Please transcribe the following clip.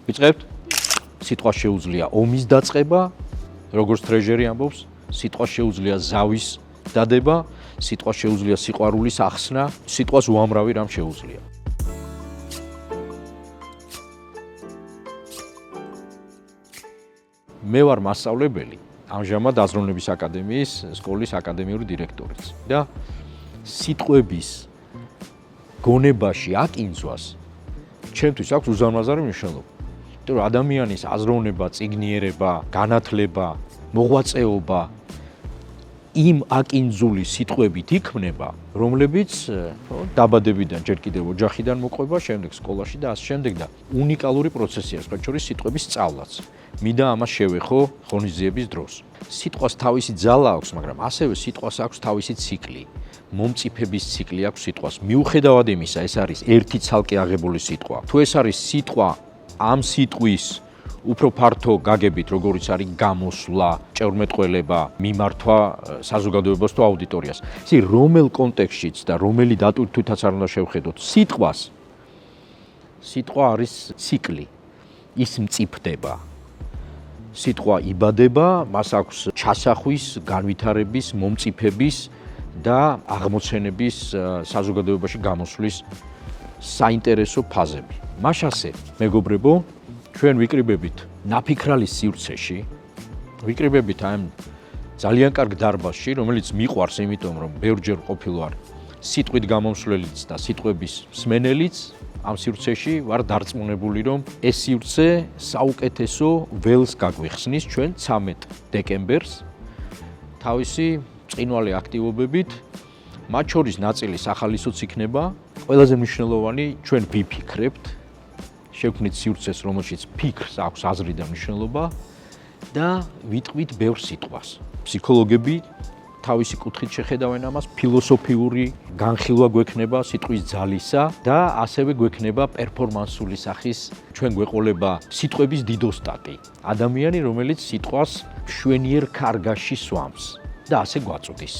ვიწყებთ? სიტყვა შეუძლია ომის დაწყება, როგორც ტრეჟერი ამბობს, სიტყვა შეუძლია ზავის დადება, სიტყვა შეუძლია სიყვარულის ახსნა, სიტყვას უამრავი რამ შეუძლია. მე ვარ მასწავლებელი, ამჟამად აზროვნების აკადემიის სკოლის აკადემიური დირექტორიც და სიტყვების გონებაში აკინძვას ჩემთვის აქვს უზარმაზარი მნიშვნელობა. იმიტომ რომ ადამიანის აზროვნება, წიგნიერება, განათლება, მოღვაწეობა იმ აკინძული სიტყვებით იქმნება, რომლებიც დაბადებიდან ჯერ კიდევ ოჯახიდან მოყვება, შემდეგ სკოლაში და ასე შემდეგ და უნიკალური პროცესია, სხვა შორის სიტყვების სწავლაც. მინდა ამას შევეხო ღონისძიების დროს. სიტყვას თავისი ძალა აქვს, მაგრამ ასევე სიტყვას აქვს თავისი ციკლი. მომწიფების ციკლი აქვს სიტყვას. მიუხედავად იმისა, ეს არის ერთი ცალკე აღებული სიტყვა. თუ ეს არის სიტყვა ამ სიტყვის უფრო ფართო გაგებით, როგორიც არის გამოსვლა, ჭეურმეტყველება, მიმართვა საზოგადოებას თუ აუდიტორიას. ისე რომელ კონტექსტშიც და რომელი დატვირთვითაც არ უნდა შევხედოთ სიტყვას. სიტყვა არის ციკლი. ის მწიფდება. სიტყვა იბადება, მას აქვს ჩასახვის, განვითარების, მომწიფების და აღმოცენების საზოგადოებაში გამოსვლის საინტერესო ფაზები. მაშასე, მეგობრებო, ჩვენ ვიკრიბებით ნაფიქრალის სივრცეში, ვიკრიბებით ამ ძალიან კარგ დარბაზში, რომელიც მიყვარს, იმიტომ რომ ბევრჯერ ყოფილი ვარ სიტყვით გამომსვლელიც და სიტყვების მსმენელიც. ამ სივრცეში ვარ დარწმუნებული, რომ ეს სივრცე საუკეთესო ველს გაგვიხსნის ჩვენ 13 დეკემბერს თავისი ბრწყინვალე აქტივობებით, მათ შორის ნაწილი სახალისოც იქნება. ყველაზე მნიშვნელოვანი ჩვენ ვიფიქრებთ, შევქმნით სივრცეს, რომელშიც ფიქრს აქვს აზრი და მნიშვნელობა და ვიტყვით ბევრ სიტყვას. ფსიქოლოგები თავისი კუთხით შეხედავენ ამას, ფილოსოფიური განხილვა გვექნება სიტყვის ძალისა და ასევე გვექნება პერფორმანსული სახის ჩვენ გვეყოლება სიტყვების დიდოსტატი. ადამიანი, რომელიც სიტყვას მშვენიერ ქარგაში სვამს და ასე გვაწვდის.